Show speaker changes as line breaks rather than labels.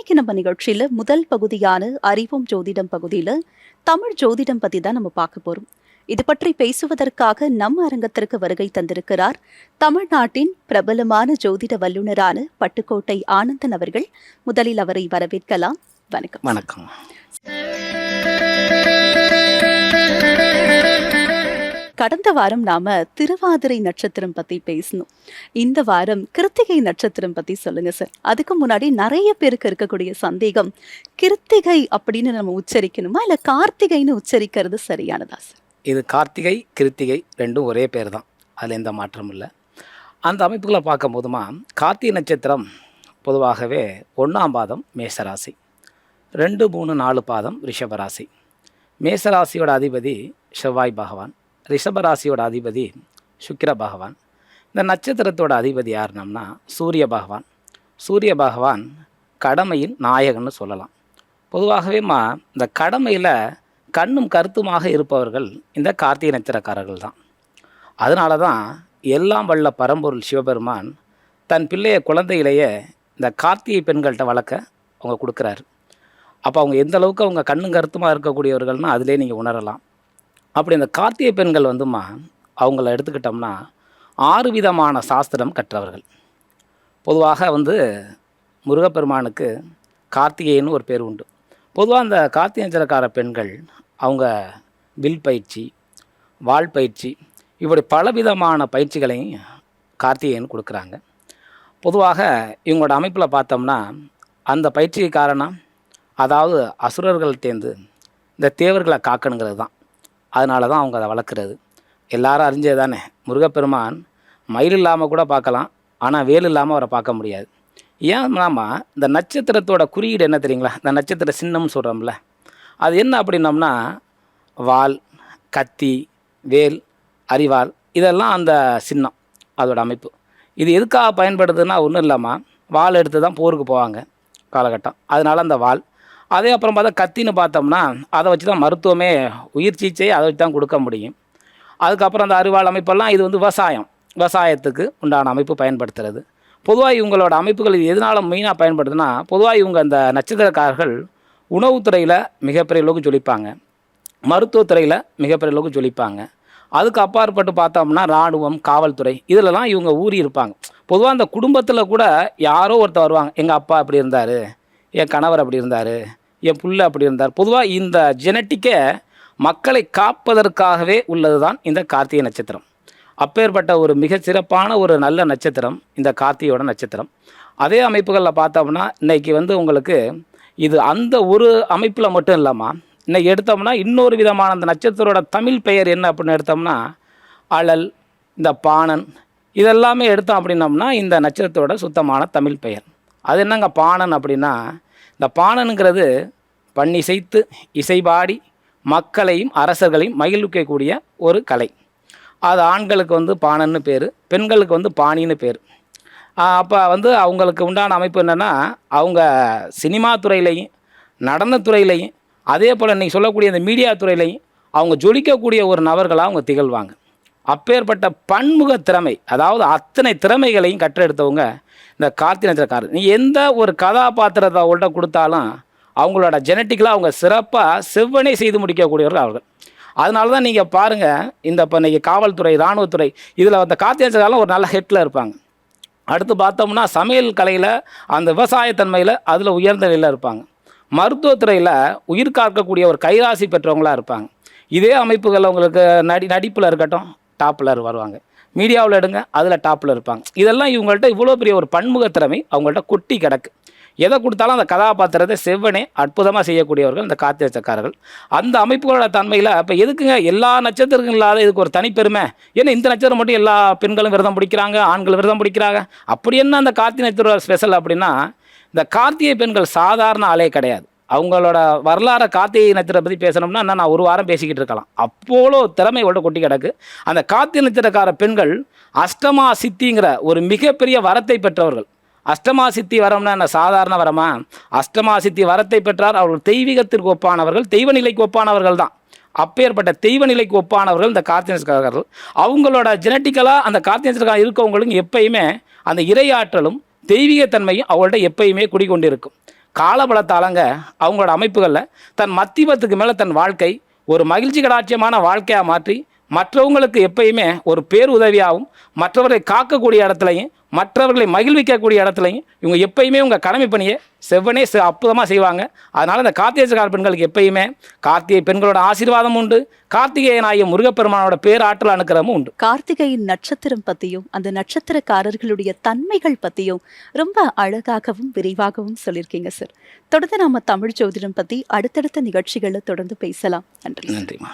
இன்னைக்கு நம்ம நிகழ்ச்சியில முதல் பகுதியான அறிவும் ஜோதிடம் பகுதியில தமிழ் ஜோதிடம் பத்தி தான் நம்ம பார்க்க போறோம். இது பற்றி பேசுவதற்காக நம்ம அரங்கத்திற்கு வருகை தந்திருக்கிறார் தமிழ்நாட்டின் பிரபலமான ஜோதிட வல்லுநரான பட்டுக்கோட்டை ஆனந்தன் அவர்கள். முதலில் அவரை வரவேற்கலாம். வணக்கம்.
வணக்கம்.
கடந்த வாரம் நாம திருவாதிரை நட்சத்திரம் பத்தி பேசணும். இந்த வாரம் கிருத்திகை நட்சத்திரம் பத்தி சொல்லுங்க சார். அதுக்கு முன்னாடி நிறைய பேருக்கு இருக்கக்கூடிய சந்தேகம், கிருத்திகை அப்படின்னு நம்ம உச்சரிக்கணுமா இல்ல கார்த்திகைன்னு உச்சரிக்கிறது சரியானதா சார்?
இது கார்த்திகை கிருத்திகை ரெண்டும் ஒரே பேர் தான், அதில் எந்த மாற்றமும் இல்லை. அந்த அமைப்புகளை பார்க்கும் போதுமா கார்த்திகை நட்சத்திரம் பொதுவாகவே 1ஆம் பாதம் மேசராசி, 2, 3, 4 பாதம் ரிஷபராசி. மேசராசியோட அதிபதி செவ்வாய் பகவான், ரிஷபராசியோட அதிபதி சுக்கிர பகவான். இந்த நட்சத்திரத்தோட அதிபதி யாருனம்னா சூரிய பகவான். சூரிய பகவான் கடமையின் நாயகன்னு சொல்லலாம். பொதுவாகவே இந்த கடமையில் கண்ணும் கருத்துமாக இருப்பவர்கள் இந்த கார்த்திகை நட்சத்திரக்காரர்கள் தான். அதனால தான் எல்லாம் வல்ல பரம்பொருள் சிவபெருமான் தன் பிள்ளைய குழந்தையிலேயே இந்த கார்த்திகை பெண்கள்கிட்ட வளர்க்க அவங்க கொடுக்குறாரு. அப்போ அவங்க எந்த அளவுக்கு அவங்க கண்ணும் கருத்துமாக இருக்கக்கூடியவர்கள்னால் அதிலே நீங்கள் உணரலாம். அப்படி இந்த கார்த்திகை பெண்கள் அவங்கள எடுத்துக்கிட்டோம்னா 6 விதமான சாஸ்திரம் கற்றவர்கள். பொதுவாக முருகப்பெருமானுக்கு கார்த்திகைன்னு ஒரு பேர் உண்டு. பொதுவாக அந்த கார்த்திகை நட்சத்திரக்கார பெண்கள் அவங்க வில் பயிற்சி, வாள் பயிற்சி, இப்படி பலவிதமான பயிற்சிகளையும் கார்த்திகைன்னு கொடுக்குறாங்க. பொதுவாக இவங்களோட அமைப்பில் பார்த்தோம்னா அந்த பயிற்சிக்கு காரணம் அதாவது அசுரர்கள் தேர்ந்து இந்த தேவர்களை காக்கணுங்கிறது தான். அதனால தான் அவங்க அதை வளர்க்குறது. எல்லாரும் அறிஞ்சது தானே, முருகப்பெருமான் மயில் இல்லாமல் கூட பார்க்கலாம், ஆனால் வேல் இல்லாமல் அவரை பார்க்க முடியாது. ஏன் இந்த நட்சத்திரத்தோட குறியீடு என்ன தெரியுங்களா? இந்த நட்சத்திர சின்னம்னு சொல்கிறோம்ல, அது என்ன அப்படின்னம்னா வால், கத்தி, வேல், அரிவாள், இதெல்லாம் அந்த சின்னம், அதோட அமைப்பு. இது எதுக்காக பயன்படுதுன்னா ஒன்றும் இல்லாமல் வால் எடுத்து தான் போருக்கு போவாங்க காலகட்டம், அதனால் அந்த வால். அதே அப்புறம் பார்த்தா கத்தின்னு பார்த்தோம்னா அதை வச்சு தான் மருத்துவமே, உயிர் சிகிச்சை அதை வச்சு தான் கொடுக்க முடியும். அதுக்கப்புறம் அந்த அரிவாள் அமைப்பெல்லாம் இது விவசாயத்துக்கு உண்டான அமைப்பு பயன்படுத்துறது. பொதுவாக இவங்களோட அமைப்புகள் இது எதனால் மெயினாக பயன்படுதுன்னா, பொதுவாக இவங்க அந்த நட்சத்திரக்காரர்கள் உணவுத்துறையில் மிகப்பெரிய அளவுக்கு ஜொலிப்பாங்க, மருத்துவத்துறையில் மிகப்பெரிய அளவுக்கு ஜொலிப்பாங்க. அதுக்கு அப்பாற்பட்டு பார்த்தோம்னா இராணுவம், காவல்துறை, இதிலலாம் இவங்க ஊறி இருப்பாங்க. பொதுவாக அந்த குடும்பத்தில் கூட யாரோ ஒருத்தர் வருவாங்க, எங்கள் அப்பா அப்படி இருந்தார், என் கணவர் அப்படி இருந்தார், என் புள்ள அப்படி இருந்தார். பொதுவாக இந்த ஜெனட்டிக்கை மக்களை காப்பதற்காகவே உள்ளது தான் இந்த கார்த்திகை நட்சத்திரம். அப்பேற்பட்ட ஒரு மிகச்சிறப்பான ஒரு நல்ல நட்சத்திரம் இந்த கார்த்திகையோட நட்சத்திரம். அதே அமைப்புகளில் பார்த்தோம்னா இன்றைக்கி உங்களுக்கு இது அந்த ஒரு அமைப்பில் மட்டும் இல்லாமல் இன்றைக்கி எடுத்தோம்னா இன்னொரு விதமான அந்த நட்சத்திரோட தமிழ் பெயர் என்ன அப்படின்னு எடுத்தோம்னா அழல், இந்த பாணன், இதெல்லாமே எடுத்தோம் அப்படின்னோம்னா இந்த நட்சத்திரத்தோட சுத்தமான தமிழ் பெயர். அது என்னங்க பாணன் அப்படின்னா, இந்த பாணனுங்கிறது பண்ணிசைத்து இசைபாடி மக்களையும் அரசர்களையும் மகிழ்விக்கக்கூடிய ஒரு கலை. அது ஆண்களுக்கு பாணன்னு பேர், பெண்களுக்கு பாணின்னு பேர். அப்போ அவங்களுக்கு உண்டான அமைப்பு என்னென்னா, அவங்க சினிமா துறையிலையும் நடனத்துறையிலையும் அதே போல் இன்றைக்கி சொல்லக்கூடிய இந்த மீடியா துறையிலையும் அவங்க ஜொலிக்கக்கூடிய ஒரு நபர்களாக அவங்க திகழ்வாங்க. அப்பேற்பட்ட பன்முக திறமை, அதாவது அத்தனை திறமைகளையும் கற்றெடுத்தவங்க இந்த கார்த்திகை நட்சத்திரக்காரர். நீ எந்த ஒரு கதாபாத்திரத்தை அவங்கள்ட்ட கொடுத்தாலும் அவங்களோட ஜெனட்டிக்கலாக அவங்க சிறப்பாக செவ்வனே செய்து முடிக்கக்கூடியவர்கள் அவர்கள். அதனால தான் நீங்கள் பாருங்கள், இப்போ இன்றைக்கி காவல்துறை, இராணுவத்துறை, இதில் அந்த கார்த்திகை நட்சத்திரக்காரர்கள் ஒரு நல்ல ஹெட்டில் இருப்பாங்க. அடுத்து பார்த்தோம்னா சமையல் கலையில் அந்த விவசாயத்தன்மையில் அதில் உயர்ந்த நிலையில் இருப்பாங்க. மருத்துவத்துறையில் உயிர் காக்கக்கூடிய ஒரு கைராசி பெற்றவங்களாக இருப்பாங்க. இதே அமைப்புகள் அவங்களுக்கு நடிப்பில் இருக்கட்டும் டாப்பில் வருவாங்க, மீடியாவில் எடுங்க அதில் டாப்பில் இருப்பாங்க. இதெல்லாம் இவங்கள்ட்ட இவ்வளோ பெரிய ஒரு பன்முக திறமை அவங்கள்ட்ட கொட்டி கிடக்கு. எதை கொடுத்தாலும் அந்த கதாபாத்திரத்தை செவ்வனே அற்புதமாக செய்யக்கூடியவர்கள் இந்த கார்த்திகை நட்சத்திரக்காரர்கள். அந்த அமைப்புகளோட தன்மையில் இப்போ எதுக்குங்க எல்லா நட்சத்திரங்களும் இல்லாத இதுக்கு ஒரு தனிப்பெருமை? ஏன்னா இந்த நட்சத்திரம் மட்டும் எல்லா பெண்களும் விரதம் பிடிக்கிறாங்க, ஆண்களும் விரதம் பிடிக்கிறாங்க. அப்படி என்ன அந்த கார்த்திகை நட்சத்திரம் ஸ்பெஷல் அப்படின்னா, இந்த கார்த்திகை பெண்கள் சாதாரண ஆளே கிடையாது. அவங்களோட வரலாறு கார்த்திகை நட்சத்திரத்தை பற்றி பேசணும்னா நான் ஒரு வாரம் பேசிக்கிட்டு இருக்கலாம். அப்போலோ திறமையோட கொட்டி கிடக்கு. அந்த கார்த்திகை நட்சத்திரக்கார பெண்கள் அஷ்டமா சித்திங்கிற ஒரு மிகப்பெரிய வரத்தை பெற்றவர்கள். அஷ்டமா சித்தி வரம்னா என்ன சாதாரண வரமா? அஷ்டமா சித்தி வரத்தை பெற்றார் அவர்கள் தெய்வீகத்திற்கு ஒப்பானவர்கள், தெய்வ நிலைக்கு ஒப்பானவர்கள் தான். அப்பேற்பட்ட தெய்வ நிலைக்கு ஒப்பானவர்கள் இந்த கார்த்திகை நட்சத்திரக்காரர்கள். அவங்களோட ஜெனட்டிக்கலாக அந்த கார்த்திகை நட்சத்திரக்காரர் இருக்கவங்களுக்கு எப்பயுமே அந்த இறையாற்றலும் தெய்வீகத்தன்மையும் அவங்கள்ட்ட எப்பயுமே குடிக்கொண்டு இருக்கும். காலபலத்தாலங்க அவங்களோட அமைப்புகளில் தன் மத்தியமத்துக்கு மேலே தன் வாழ்க்கை ஒரு மகிழ்ச்சி கடாட்சியமான வாழ்க்கையாக மாற்றி மற்றவங்களுக்கு எப்பயுமே ஒரு பேருதவியாகவும் மற்றவர்களை காக்கக்கூடிய இடத்துலையும் மற்றவர்களை மகிழ்விக்கக்கூடிய இடத்துலையும் இவங்க எப்பயுமே உங்கள் கடமை பணியை செவ்வனே அற்புதமாக செய்வாங்க. அதனால் இந்த கார்த்திகை பெண்களுக்கு எப்பயுமே கார்த்திகை பெண்களோட ஆசீர்வாதம் உண்டு, கார்த்திகேயன் ஆகிய முருகப்பெருமானோட பேராற்றல் அனுக்கிரமும் உண்டு.
கார்த்திகையின் நட்சத்திரம் பத்தியும் அந்த நட்சத்திரக்காரர்களுடைய தன்மைகள் பத்தியும் ரொம்ப அழகாகவும் விரிவாகவும் சொல்லியிருக்கீங்க சார். தொடர்ந்து நாம தமிழ் ஜோதிடம் பத்தி அடுத்தடுத்த நிகழ்ச்சிகளை தொடர்ந்து பேசலாம். நன்றி.
நன்றிம்மா.